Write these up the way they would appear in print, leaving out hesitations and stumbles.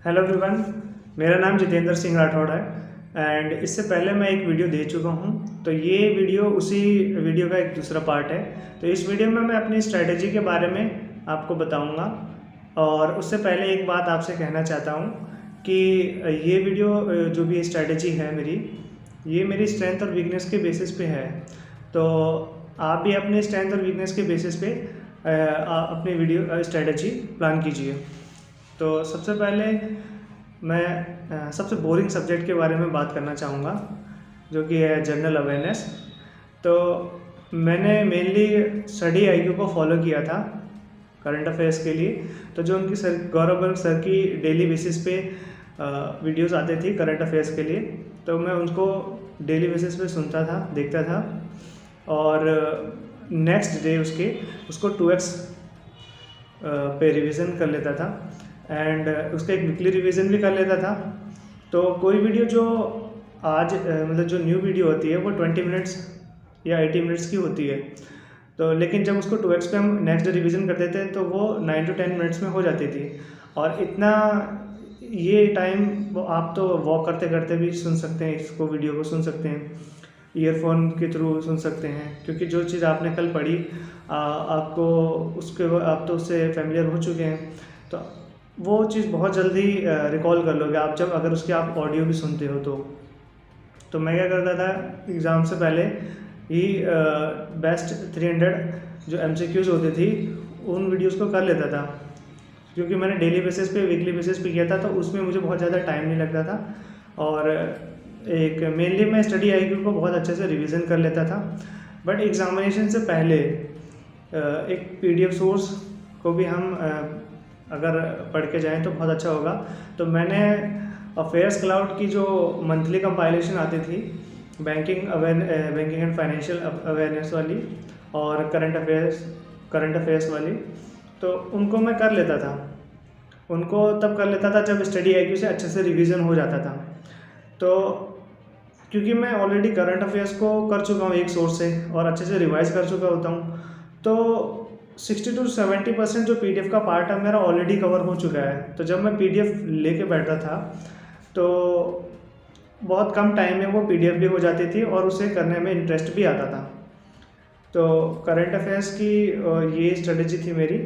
Hello everyone, मेरा नाम जितेंद्र सिंह राठौड़ है एंड इससे पहले मैं एक वीडियो दे चुका हूं। तो ये वीडियो उसी वीडियो का एक दूसरा पार्ट है। तो इस वीडियो में मैं अपनी स्ट्रेटजी के बारे में आपको बताऊंगा। और उससे पहले एक बात आपसे कहना चाहता हूं कि ये वीडियो जो भी स्ट्रेटजी है ये मेरी स्ट्रेंथ और वीकनेस के बेसिस पे है। तो आप भी अपने स्ट्रेंथ और वीकनेस के बेसिस पे अपनी वीडियो स्ट्रेटजी प्लान कीजिए। तो सबसे पहले मैं सबसे बोरिंग सब्जेक्ट के बारे में बात करना चाहूँगा, जो कि है जनरल अवेयरनेस। तो मैंने मेनली स्टडी आईक्यू को फॉलो किया था करंट अफेयर्स के लिए। तो जो उनकी गौरव गर्ग सर की डेली बेसिस पे वीडियोस आते थी करंट अफेयर्स के लिए, तो मैं उनको डेली बेसिस पे सुनता था, देखता था और नेक्स्ट डे उसको 2x पे रिवीजन कर लेता था एंड उसका एक वीकली रिवीजन भी कर लेता था। तो कोई वीडियो जो आज मतलब जो न्यू वीडियो होती है वो 20 मिनट्स या 80 मिनट्स की होती है। तो लेकिन जब उसको 2x पे हम नेक्स्ट डे रिवीजन करते थे तो वो 9 to 10 मिनट्स में हो जाती थी। और इतना ये टाइम आप तो वॉक करते करते भी सुन सकते हैं, इसको वीडियो को सुन सकते हैं, ईयरफोन के थ्रू सुन सकते हैं, क्योंकि जो चीज़ आपने कल पढ़ी आपको आप तो उससे फेमिलियर हो चुके हैं। तो वो चीज़ बहुत जल्दी रिकॉल कर लोगे आप, जब अगर उसके आप ऑडियो भी सुनते हो तो मैं क्या करता था, एग्ज़ाम से पहले ही बेस्ट 300 जो MCQs होती थी उन वीडियोस को कर लेता था, क्योंकि मैंने डेली बेसिस पे वीकली बेसिस पे किया था। तो उसमें मुझे बहुत ज़्यादा टाइम नहीं लगता था और एक मेनली मैं स्टडी आईक्यू को बहुत अच्छे से रिवीजन कर लेता था। बट एग्ज़ामिनेशन से पहले एक PDF सोर्स को भी हम अगर पढ़ के जाएँ तो बहुत अच्छा होगा। तो मैंने अफेयर्स क्लाउड की जो मंथली कंपाइलेशन आती थी बैंकिंग एंड फाइनेंशियल अवेयरनेस वाली और करंट अफेयर्स वाली, तो उनको मैं कर लेता था। उनको तब कर लेता था जब स्टडी आईक्यू से अच्छे से रिवीजन हो जाता था। तो क्योंकि मैं ऑलरेडी करंट अफेयर्स को कर चुका हूँ एक सोर्स से और अच्छे से रिवाइज कर चुका होता हूँ, तो 60 to 70% जो PDF का पार्ट है मेरा ऑलरेडी कवर हो चुका है। तो जब मैं PDF लेके बैठा था तो बहुत कम टाइम में वो PDF भी हो जाती थी और उसे करने में इंटरेस्ट भी आता था। तो करंट अफेयर्स की ये स्ट्रेटजी थी मेरी।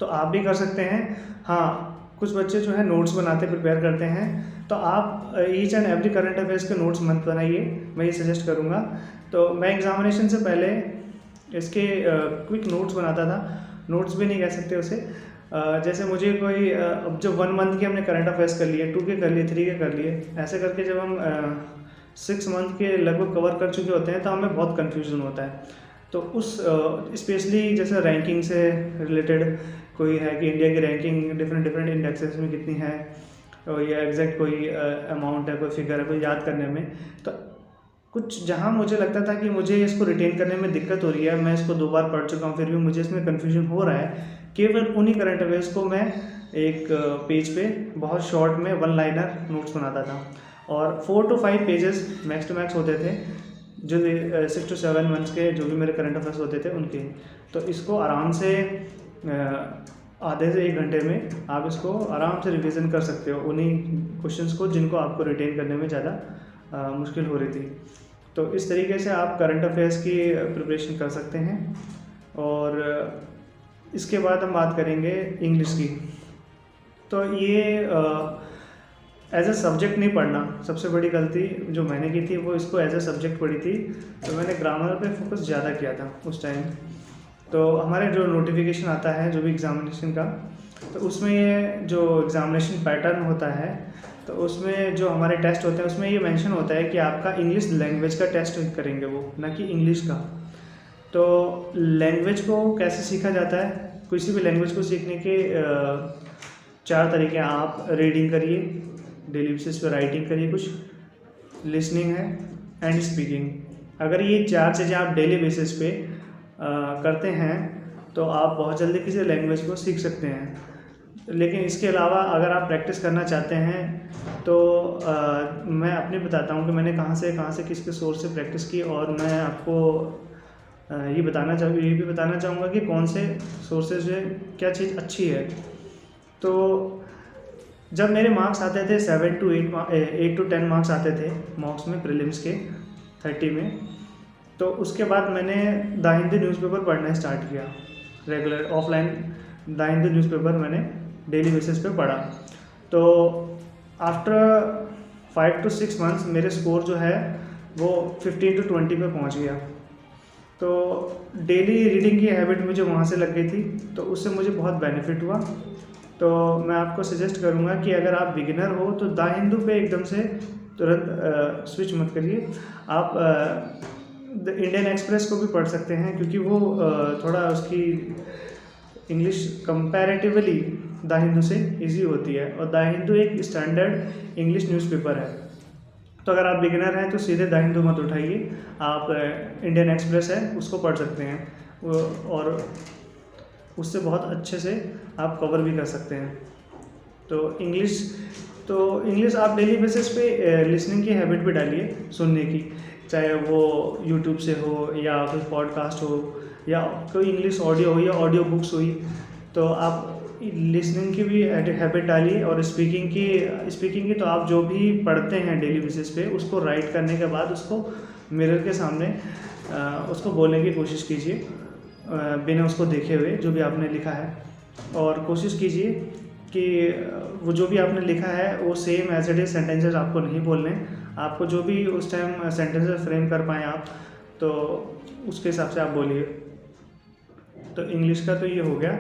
तो आप भी कर सकते हैं। हाँ, कुछ बच्चे जो है नोट्स बनाते प्रिपेयर करते हैं, तो आप each and every current affairs के नोट्स मत बनाइए, मैं ये सजेस्ट करूँगा। तो मैं एग्ज़ामिनेशन से पहले इसके क्विक नोट्स बनाता था, नोट्स भी नहीं कह सकते उसे। जैसे मुझे कोई अब जो 1 मंथ के हमने करंट अफेयर्स कर लिए, 2 के कर लिए, 3 के कर लिए, ऐसे करके जब हम 6 मंथ के लगभग कवर कर चुके होते हैं तो हमें बहुत कन्फ्यूज़न होता है। तो उस स्पेशली जैसे रैंकिंग से रिलेटेड कोई है कि इंडिया की रैंकिंग डिफरेंट इंडेक्सेस में कितनी है, या एग्जैक्ट कोई अमाउंट है, कोई फिगर है, कोई याद करने में। तो कुछ जहाँ मुझे लगता था कि मुझे इसको रिटेन करने में दिक्कत हो रही है, मैं इसको 2 बार पढ़ चुका हूँ फिर भी मुझे इसमें कन्फ्यूजन हो रहा है, केवल उन्हीं करंट अफेयर्स को मैं एक पेज पे बहुत शॉर्ट में 1 लाइनर नोट्स बनाता था और 4 to 5 pages max to max होते थे, जो 6 to 7 मंथ्स के जो भी मेरे करंट अफेयर्स होते थे उनके। तो इसको आराम से आधे से 1 घंटे में आप इसको आराम से रिवीजन कर सकते हो, उन्हीं क्वेश्चंस को जिनको आपको रिटेन करने में ज़्यादा मुश्किल हो रही थी। तो इस तरीके से आप करंट अफेयर्स की प्रिपरेशन कर सकते हैं। और इसके बाद हम बात करेंगे इंग्लिश की। तो ये एज अ सब्जेक्ट नहीं पढ़ना, सबसे बड़ी गलती जो मैंने की थी वो इसको एज अ सब्जेक्ट पढ़ी थी। तो मैंने ग्रामर पे फोकस ज़्यादा किया था उस टाइम। तो हमारे जो नोटिफिकेशन आता है जो भी एग्ज़ामिनेशन का, तो उसमें ये जो एग्ज़ामिनेशन पैटर्न होता है, तो उसमें जो हमारे टेस्ट होते हैं उसमें ये मेंशन होता है कि आपका इंग्लिश लैंग्वेज का टेस्ट करेंगे वो, ना कि इंग्लिश का। तो लैंग्वेज को कैसे सीखा जाता है, किसी भी लैंग्वेज को सीखने के 4 तरीके हैं। आप रीडिंग करिए, डेली बेसिस पे राइटिंग करिए, कुछ लिसनिंग है एंड स्पीकिंग। अगर ये 4 चीज़ें आप डेली बेसिस पे करते हैं तो आप बहुत जल्दी किसी लैंग्वेज को सीख सकते हैं। लेकिन इसके अलावा अगर आप प्रैक्टिस करना चाहते हैं तो मैं अपनी बताता हूँ कि मैंने कहाँ से किसके सोर्स से प्रैक्टिस की, और मैं आपको ये भी बताना चाहूँगा कि कौन से सोर्सेज है, क्या चीज़ अच्छी है। तो जब मेरे मार्क्स आते थे 8 to 10 मार्क्स आते थे मॉक्स में, प्रीलिम्स के 30 में, तो उसके बाद मैंने द हिंदू न्यूज़पेपर पढ़ना स्टार्ट किया। Regular offline the Hindu newspaper मैंने डेली बेसिस पे पढ़ा। तो आफ्टर 5 to 6 मंथ्स मेरे स्कोर जो है वो 15 to 20 पे पहुंच गया। तो डेली रीडिंग की हैबिट मुझे वहाँ से लग गई थी, तो उससे मुझे बहुत बेनिफिट हुआ। तो मैं आपको सजेस्ट करूँगा कि अगर आप बिगिनर हो तो द हिंदू पे एकदम से तुरंत स्विच मत करिए। आप द इंडियन एक्सप्रेस को भी पढ़ सकते हैं, क्योंकि वो थोड़ा उसकी इंग्लिश कंपैरेटिवली द हिंदू से इजी होती है, और द हिंदू एक स्टैंडर्ड इंग्लिश न्यूज़पेपर है। तो अगर आप बिगिनर हैं तो सीधे द हिंदू मत उठाइए, आप इंडियन एक्सप्रेस है उसको पढ़ सकते हैं, और उससे बहुत अच्छे से आप कवर भी कर सकते हैं। तो इंग्लिश आप डेली बेसिस पे लिसनिंग की हैबिट भी डालिए, सुनने की, चाहे वो यूट्यूब से हो या कोई पॉडकास्ट हो या कोई इंग्लिश ऑडियो हो या ऑडियो बुक्स हुई, तो आप लिसनिंग की भी हैबिट डालिए। और स्पीकिंग की तो आप जो भी पढ़ते हैं डेली बेसिस पे उसको राइट करने के बाद उसको मिरर के सामने उसको बोलने की कोशिश कीजिए, बिना उसको देखे हुए, जो भी आपने लिखा है। और कोशिश कीजिए कि वो जो भी आपने लिखा है वो same as it is sentences आपको नहीं बोलने, आपको जो भी उस टाइम सेंटेंसेस फ्रेम कर पाएँ आप, तो उसके हिसाब से आप बोलिए। तो इंग्लिश का तो ये हो गया।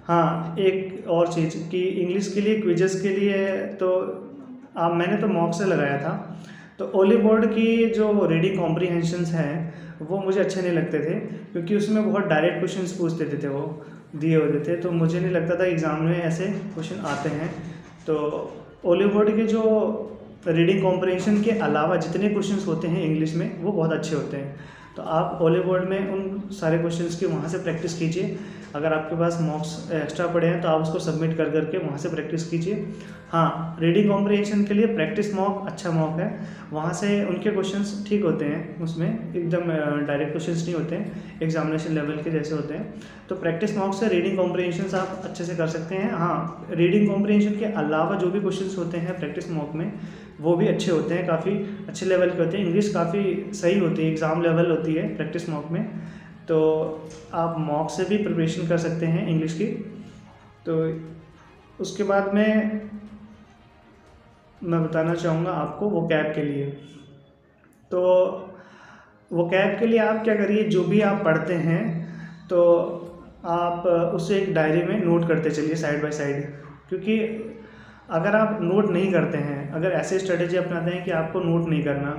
हाँ, एक और चीज़ कि इंग्लिश के लिए क्विजेस के लिए तो मैंने तो मॉक से लगाया था। तो ओली बोर्ड की जो रीडिंग कॉम्प्रीहेंशंस हैं वो मुझे अच्छे नहीं लगते थे, क्योंकि उसमें बहुत डायरेक्ट क्वेश्चंस पूछ देते थे, वो दिए होते थे, तो मुझे नहीं लगता था एग्ज़ाम में ऐसे क्वेश्चन आते हैं। तो ओली बोर्ड के जो रीडिंग कॉम्प्रीहेंशन के अलावा जितने क्वेश्चंस होते हैं इंग्लिश में वो बहुत अच्छे होते हैं। तो आप ओली बोर्ड में उन सारे क्वेश्चंस की वहाँ से प्रैक्टिस कीजिए। अगर आपके पास मॉक्स एक्स्ट्रा पड़े हैं तो आप उसको सबमिट कर करके वहाँ से प्रैक्टिस कीजिए। हाँ, रीडिंग कॉम्प्रीहेंशन के लिए प्रैक्टिस मॉक अच्छा मॉक है, वहाँ से उनके क्वेश्चंस ठीक होते हैं, उसमें एकदम डायरेक्ट क्वेश्चंस नहीं होते हैं, एग्जामिनेशन लेवल के जैसे होते हैं। तो प्रैक्टिस मॉक से रीडिंग कॉम्प्रीहेंशन आप अच्छे से कर सकते हैं। हाँ, रीडिंग कॉम्प्रीहेंशन के अलावा जो भी क्वेश्चंस होते हैं प्रैक्टिस मॉक में वो भी अच्छे होते हैं, काफ़ी अच्छे लेवल के होते हैं। इंग्लिश काफ़ी सही होती है, एग्ज़ाम लेवल होती है प्रैक्टिस मॉक में। तो आप मॉक से भी प्रिपरेशन कर सकते हैं इंग्लिश की। तो उसके बाद में मैं बताना चाहूँगा आपको वोकैब के लिए। तो वोकैब के लिए आप क्या करिए, जो भी आप पढ़ते हैं तो आप उसे एक डायरी में नोट करते चलिए साइड बाय साइड। क्योंकि अगर आप नोट नहीं करते हैं, अगर ऐसे स्ट्रेटेजी अपनाते हैं कि आपको नोट नहीं करना,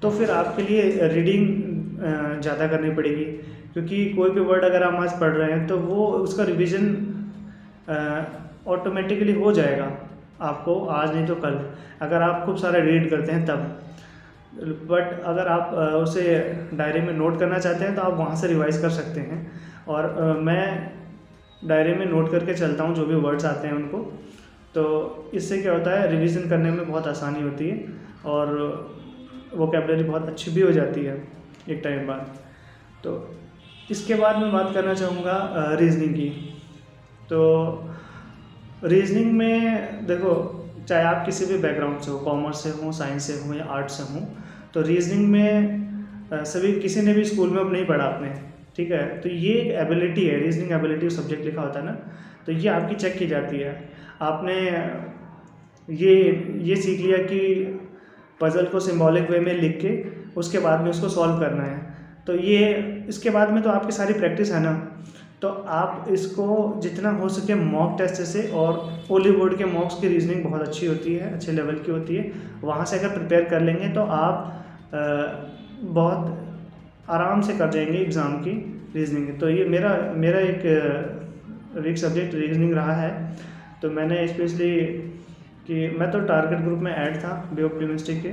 तो फिर आपके लिए रीडिंग ज़्यादा करनी पड़ेगी। क्योंकि कोई भी वर्ड अगर हम आज पढ़ रहे हैं तो वो उसका रिवीजन ऑटोमेटिकली हो जाएगा आपको, आज नहीं तो कल, अगर आप खूब सारा रीड करते हैं तब। बट अगर आप उसे डायरी में नोट करना चाहते हैं तो आप वहाँ से रिवाइज़ कर सकते हैं। और मैं डायरी में नोट करके चलता हूँ जो भी वर्ड्स आते हैं उनको। तो इससे क्या होता है, रिवीजन करने में बहुत आसानी होती है और वोकैबुलरी बहुत अच्छी भी हो जाती है एक टाइम बाद। तो इसके बाद मैं बात करना चाहूँगा रीजनिंग की। तो रीजनिंग में देखो, चाहे आप किसी भी बैकग्राउंड से हो, कॉमर्स से हो, साइंस से हो या आर्ट्स से हो, तो रीजनिंग में सभी किसी ने भी स्कूल में अब नहीं पढ़ा आपने, ठीक है। तो ये एक एबिलिटी है, रीजनिंग एबिलिटी सब्जेक्ट लिखा होता है ना, तो ये आपकी चेक की जाती है। आपने ये सीख लिया कि पज़ल को सिंबॉलिक वे में लिख के उसके बाद में उसको सॉल्व करना है, तो ये इसके बाद में तो आपकी सारी प्रैक्टिस है ना। तो आप इसको जितना हो सके मॉक टेस्ट से, और ओली बोर्ड के मॉक्स की रीजनिंग बहुत अच्छी होती है, अच्छे लेवल की होती है, वहाँ से अगर प्रिपेयर कर लेंगे तो आप बहुत आराम से कर जाएंगे एग्ज़ाम की रीजनिंग। तो ये मेरा एक वीक सब्जेक्ट रीजनिंग रहा है। तो मैंने स्पेशली कि मैं तो टारगेट ग्रुप में ऐड था बी ऑप्टिमिस्टिक के,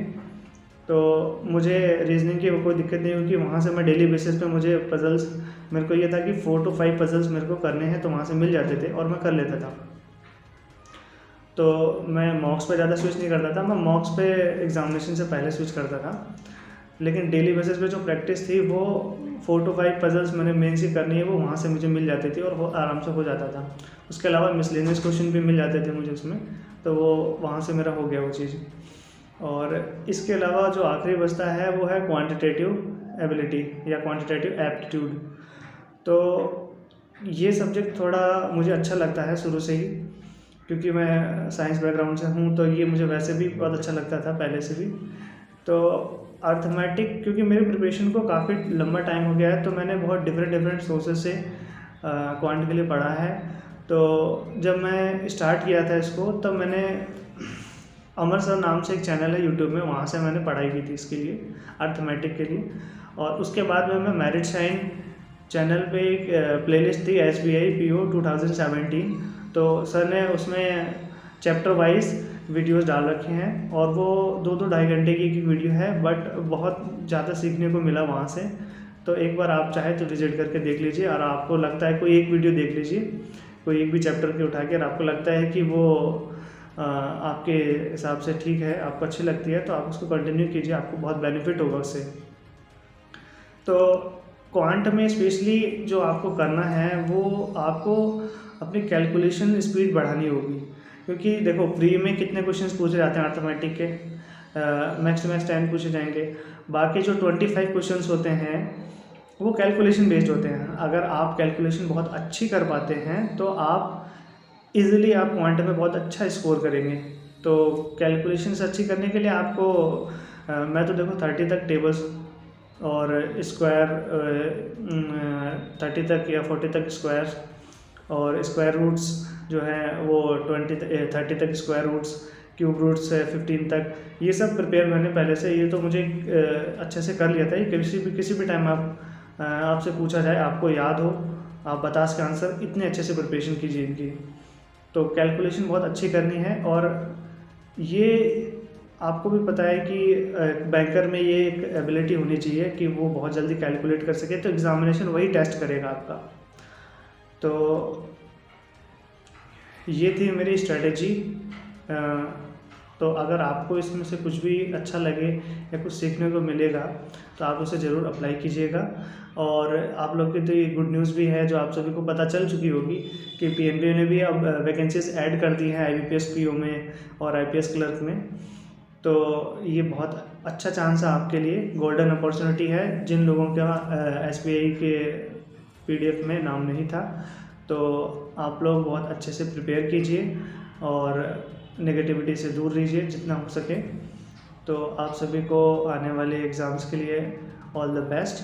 तो मुझे रीजनिंग की कोई दिक्कत नहीं हुई कि वहाँ से मैं डेली बेसिस पे मुझे पजल्स, मेरे को ये था कि 4 to 5 पजल्स मेरे को करने हैं, तो वहाँ से मिल जाते थे और मैं कर लेता था। तो मैं मॉक्स पे ज़्यादा स्विच नहीं करता था, मैं मॉक्स पे एग्जामिनेशन से पहले स्विच करता था। लेकिन डेली बेसिस पे जो प्रैक्टिस थी वो 4 to 5 पजल्स मैंने मेन सी करनी है वो वहाँ से मुझे मिल जाती थी और आराम से हो जाता था। उसके अलावा मिसलेनियस क्वेश्चन भी मिल जाते थे मुझे उसमें, तो वो वहाँ से मेरा हो गया वो चीज़। और इसके अलावा जो आखिरी बचता है वो है क्वांटिटेटिव एबिलिटी या क्वांटिटेटिव एप्टीट्यूड। तो ये सब्जेक्ट थोड़ा मुझे अच्छा लगता है शुरू से ही, क्योंकि मैं साइंस बैकग्राउंड से हूँ, तो ये मुझे वैसे भी बहुत अच्छा लगता था पहले से भी। तो अर्थमेटिक, क्योंकि मेरी प्रिपरेशन को काफ़ी लंबा टाइम हो गया है, तो मैंने बहुत डिफरेंट सोर्सेज से क्वांट के लिए पढ़ा है। तो जब मैं स्टार्ट किया था इसको, तब मैंने अमर सर नाम से एक चैनल है यूट्यूब में, वहाँ से मैंने पढ़ाई की थी इसके लिए, अर्थमेटिक के लिए। और उसके बाद में मैं मेरिट शाइन चैनल पे एक प्लेलिस्ट थी SBI PO 2017, तो सर ने उसमें चैप्टर वाइज वीडियोस डाल रखे हैं, और वो 2-2 ढाई घंटे की एक वीडियो है, बट बहुत ज़्यादा सीखने को मिला वहाँ से। तो एक बार आप चाहे तो विजिट करके देख लीजिए, और आपको लगता है कोई एक वीडियो देख लीजिए, कोई एक भी चैप्टर के उठा के, और आपको लगता है कि वो आपके हिसाब से ठीक है, आपको अच्छी लगती है, तो आप उसको कंटिन्यू कीजिए, आपको बहुत बेनिफिट होगा उससे। तो क्वांट में स्पेशली जो आपको करना है वो आपको अपनी कैलकुलेशन स्पीड बढ़ानी होगी, क्योंकि देखो प्री में कितने क्वेश्चंस पूछे जाते हैं अर्थमेटिक के, मैक्स टू मैक्स 10 पूछे जाएंगे। बाकी जो 25 क्वेश्चंस होते हैं वो कैलकुलेशन बेस्ड होते हैं। अगर आप कैलकुलेशन बहुत अच्छी कर पाते हैं तो आप इजीली आप क्वांट में बहुत अच्छा स्कोर करेंगे। तो कैलकुलेशंस अच्छी करने के लिए आपको मैं तो देखो 30 तक टेबल्स और स्क्वायर 30 तक या 40 तक स्क्वायर, और स्क्वायर रूट्स जो है वो 30 तक स्क्वायर रूट्स, क्यूब रूट्स 15 तक, ये सब प्रिपेयर मैंने पहले से, ये तो मुझे अच्छे से कर लिया था। ये किसी भी टाइम आपसे पूछा जाए, आपको याद हो, आप बता सके आंसर, इतने अच्छे से प्रिपरेशन कीजिए इनकी। तो कैलकुलेशन बहुत अच्छी करनी है, और ये आपको भी पता है कि बैंकर में ये एक एबिलिटी होनी चाहिए कि वो बहुत जल्दी कैलकुलेट कर सके, तो एग्जामिनेशन वही टेस्ट करेगा आपका। तो ये थी मेरी स्ट्रेटेजी। तो अगर आपको इसमें से कुछ भी अच्छा लगे या कुछ सीखने को मिलेगा तो आप उसे ज़रूर अप्लाई कीजिएगा। और आप लोग की तो ये गुड न्यूज़ भी है, जो आप सभी को पता चल चुकी होगी कि PNB ने भी अब वैकेंसीज ऐड कर दी हैं IBPS PO में और IPS क्लर्क में। तो ये बहुत अच्छा चांस है आपके लिए, गोल्डन अपॉर्चुनिटी है। जिन लोगों का SBI के PDF में नाम नहीं था, तो आप लोग बहुत अच्छे से प्रिपेयर कीजिए और नेगेटिविटी से दूर रहिए जितना हो सके। तो आप सभी को आने वाले एग्ज़ाम्स के लिए ऑल द बेस्ट।